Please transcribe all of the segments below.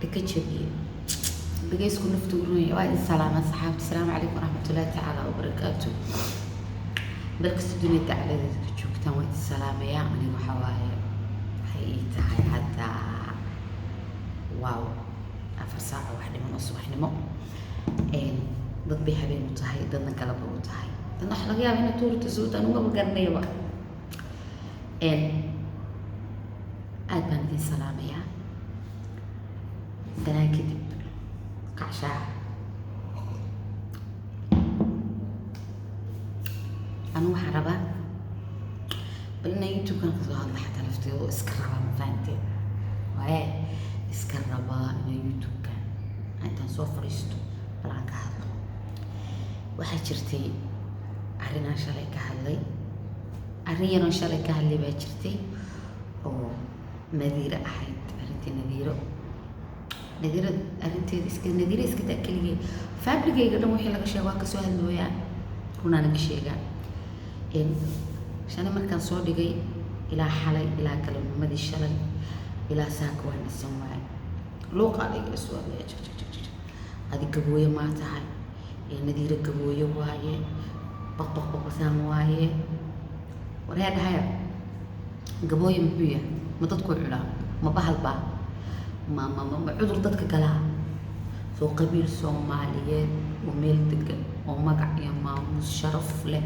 دكتشبي بقيس كل فتوروني وايد السلامة صحابتي السلام عليكم ورحمة الله تعالى وبركاته بالكس الدنيا تعالى كتشوكتان وايد السلامة يا أني وحوايا حقيقة هاي حتى واو أفر ساعة واحدة من الصبح نمو ضد بي حبيب متهاي ضدنا قلب متهاي ضدنا حلقة يا بينا تور تسوت أنا ما بقرني بقى aad baan idin salaamayaa danaa kadib kacshaa anu waxaan rabaa bal inaan youtube-kan kasoo hadla xataa lafteedo iska rabaa mafahanteed waaye iska rabaa inaan youtube-kan intaan soo fadhiisto bal aan ka hadlo waxaa jirtay arrinaan shalay ka hadlay arrin yaroon shalay ka hadlay baa jirtay oo نذيرة أحد أنتي نذيرة أنتي نذيرة إسكت أكلي فابريكا يقدروا يحلقوا شيء واقع سؤال لويا هنا نكشيء إن عشان ما كان صور دقي إلى حلا إلى كلام مدي الشلل إلى ساكوان السماء لو قال لي السؤال يا هذه كبوية ما تعال نذيرة كبوية وايه بق ساموايه وريها هاي كبوية مبية ما تدخل علا ما بحل با ما عذر تدك كلا سو قبيل سوماليات وميل دقن ومقع يا ماموس شرف له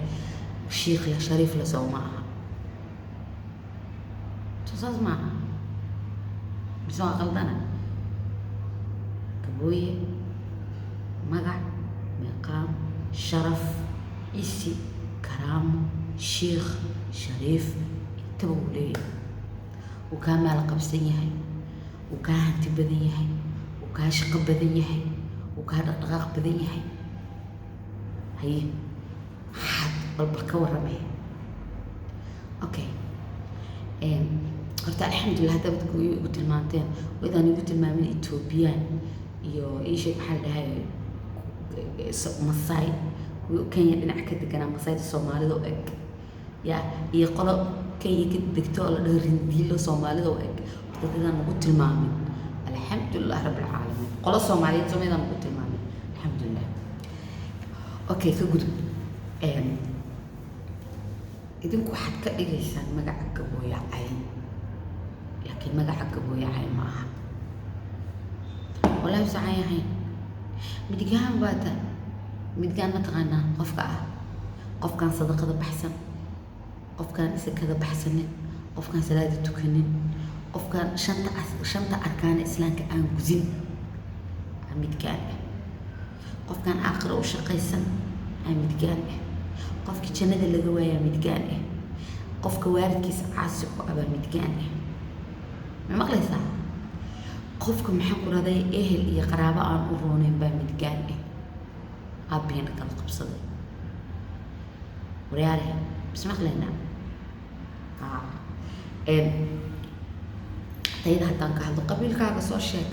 شيخ يا شريف له سو معها تصاص معها بسوا غلطانة كبوية مقع مقام شرف إسي كرام شيخ شريف تبغوا ليه وكان مال قبسن يحي وكان هنتي بدن يحي وكان شق بدن يحي وكان دقاق بدن يحي هي حد بالبركة ورمي اوكي قلت الحمد لله هذا بتقول قلت المانتين واذا انا قلت المامين اثيوبيان يو اي شيء بحال هاي مصاي وكان يدنا كده كان مصاي الصومالي دو اك يا يقلب كي يكدكتو على رنديلو سومالي دو اك ودادنا نقول المامين الحمد لله رب العالمين قول الصومالي سمينا نقول المامين الحمد لله اوكي كغد idinku waxaad ka dhigaysaan magaca gabooya cayn laakiin magaca gabooya cayn ma aha walahi saxayahay midgaan baata midgaan ma taqaanaa qofka ah qofkaan sadaqada baxsan qofkaan isakada baxsanin qofkaan salaada tukanin qofkaan shanta arkaan islaamka aan gudin midgaan qofkaan aakhiro u shaqaysan midgaan qofka jannada laga waayaa midgaan qofka waalidkiisa caasi ku aba midgaan ma maqlaysaa qofka maxaan ku raday ehel iyo qaraabo aan u roonayn baa midgaan aabbeena kala qabsaday wariyaale بس مقلنا تيدا حتى نكحل قبيل كاغا سوشيك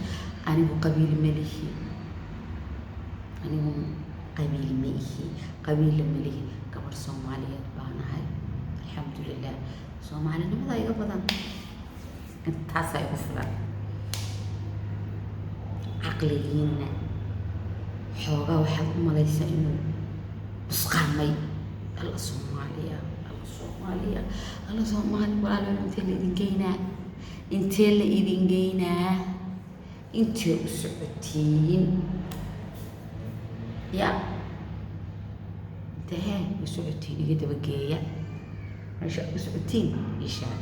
أنا هو قبيل مليكي أنا هو قبيل مليكي قبيل مليكي كبر صومالية بانا هاي الحمد لله صومالي نمضى يقبضا انت تحسا يغفرا عقليين حوغا وحد مليسا إنو بسقامي الله صومالية الله صومالي ولا انت اللي دنجينا انت اللي دنجينا انت وسعتين يا انت هاي وسعتين كده بقية عشان وسعتين إيشان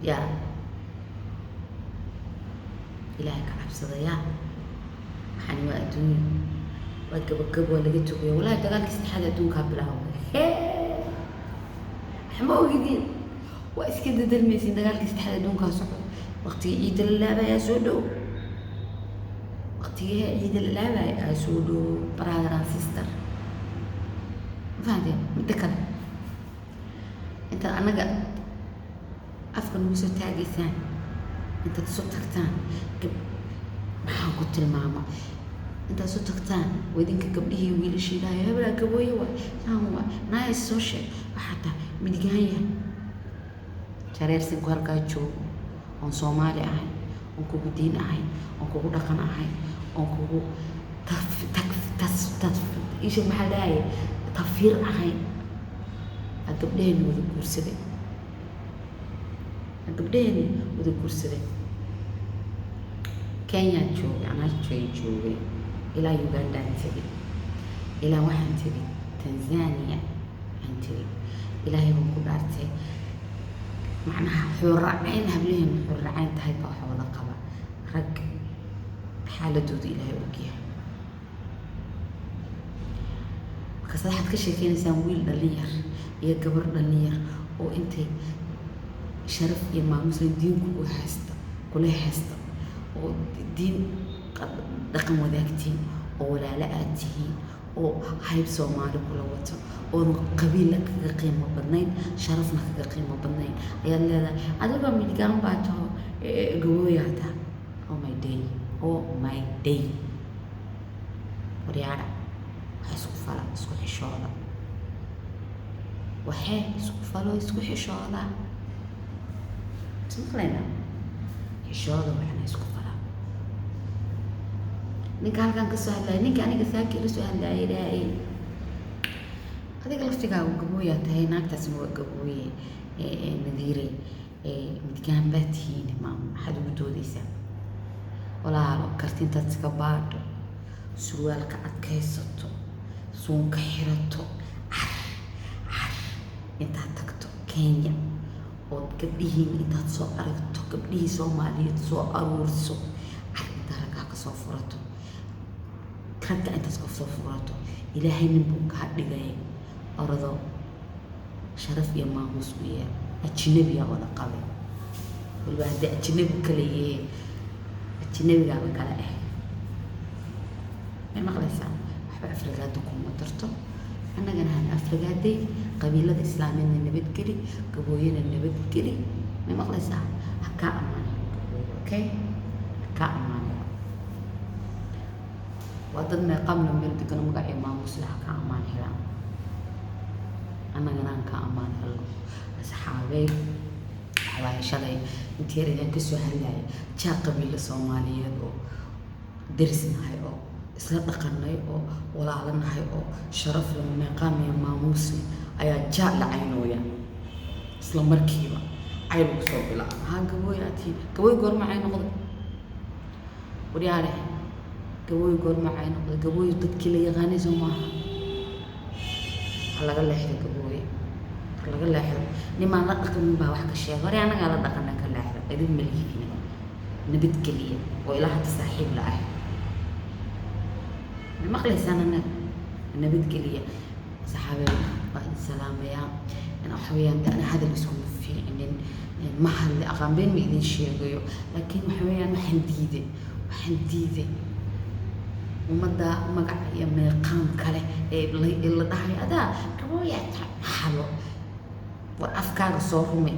يا إلهي كعب صديان حاني وقتوني وقب ولا قلت له ولا دقالك استحادة دون كابلها حماو جديد واسكد دلميسين دقالك استحادة دون كاسوح وقتي عيد اللعبة يا سودو وقتي عيد اللعبة يا سودو برادر اند سيستر فهمتي متذكر انت انا قد افكر نوسو تاقي ثاني انت تصوت تكتان maxaan ku tilmaama intaad soo tagtaan wadinka gabdhihii wiilashii ilaahay hebelaa gabooye waay saan waa naayis soo sheeg waxaa tahay midgaan yahay shareersanku halkaa joogo oon Soomaali ahay oon kugu diin ahay oon kugu dhaqan ahay oon kugu isha maxaa dhahaye tafiir ahay gabdhaheenni wada guursaday Kenya joogay anaa joogay ilaa Uganda aan tegay ilaa waxaan tegay Tanzania aan tegay ilaahay baan ku dhaartay macnaha xuracayn hablehen xuracayn tahay baa waxa wada qaba rag xaaladooda ilaahay ogyahay markaas waxaad ka sheekeynaysaan wiil dhalinyar iyo gabar dhalinyar oo intay sharaf iyo maamuus diinku u haysta kula haysta oo diin dhaqan wadaagtiin oo walaalo aad tihiin oo hayb Soomaali kula wato oo qabiil kaga qiimo badnayn sharafna kaga qiimo badnayn ayaad leedahay adiga midgaan baa taho gabooyada oh my day wariyaada isku fala isku xishooda waxay isku falo isku xishooda سمعنا حشوده وحنا يسكت فلا ninka halkan ka soo hadlay ninka aniga saakir soo hadlay ilaahay adiga laftiga uu gabooya tahay naagtaas waa gabooye nadiire midkaan baatihiin ma xad ugu doodaysa walaalo kartinta iska baadho surwaalka adkaysato suunka xirato intaad tagto Kenya oo gabdhihiin intaad soo aragto gabdhihii Soomaaliyeed soo aruurso inta ragga ka soo furato ragga intaas ka soo furato ilaahay nin buu ka dhigay orado sharaf iyo maamuus u yeer ajnabiga wada qabay walba hadii ajnabi kale yahay ajnabiga kale ma maqlaysaa waxba afrikaanka kuma darto annagana aan afrikaaday qabiilada islaamiyada nabadgeli gabooyina nabadgeli ma maqlaysaa haka amaan okay haka amaan wadad ma qamna meel degan magaci maamuus la haka amaan helaan annagana aan ka amaan helo asxaabay waxay shalay intii reedan ka soo hadlay jaa qabiilada Soomaaliyeed oo derisnahay oo isla dhaqanay oo walaalanahay oo sharaf leh meeqaan iyo maamuus ayaa jaa la caynooya isla markiiba ay lagu soo bilaa ha gabooyaati gabooy goorma ay noqday wariyaale gabooy goorma ay noqday gabooy dadkii la yaqaanay Soomaha laga leexdo gabooy laga leexdo nimaan la dhaqan baa wax ka sheegay hore anaga la dhaqan ka leexdo idin malihiina nabadgeliya oo ilaaha saaxiib la ah مقلسان أنا نبتقلي صحابي السلام يا أنا حويا أنا هذا اللي يسوي في إن محل أقام بين ميدين شيء لكن حويا محنديدة ومدى مقع يمن قام كله اللي ضحي هذا كويا حلو وأفكار صورمي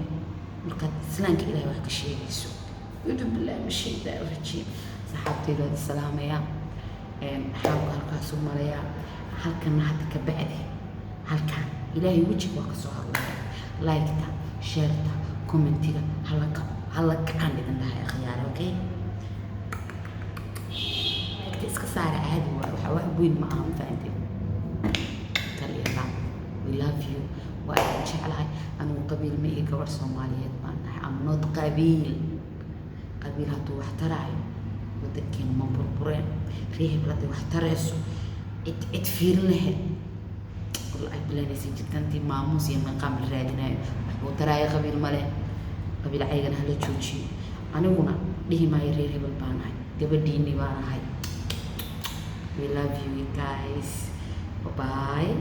لقد سلانك إلى وقت شيء يسوي يدب بالله مشي ده الرجيم صحابتي له السلام يا حاول هالكاسو مريا هالكن هذا كبعده هالكن إلهي وجهك وكسو هالله لايكتا شيرتا كومنتيدا هالك عندي عندها يا خيار أوكي لايكتا إسكسارة عادي وحواح بوين معهم فأنتي تالي لا we love you وأنا شعلها أنا قبيل مئي كور سوماليات I'm not قبيل هاتو واحتراعي ودكين مبربرين ريه بلادي واحترسوا اتفير لها والله بلاني سجدتان دي ماموس يمن قام الرادنا وترايا قبيل مالي قبيل عيغان هلا تشوشي أنا قنا ليه ما يريه بالبانا قبل ديني بانا هاي we love you guys bye bye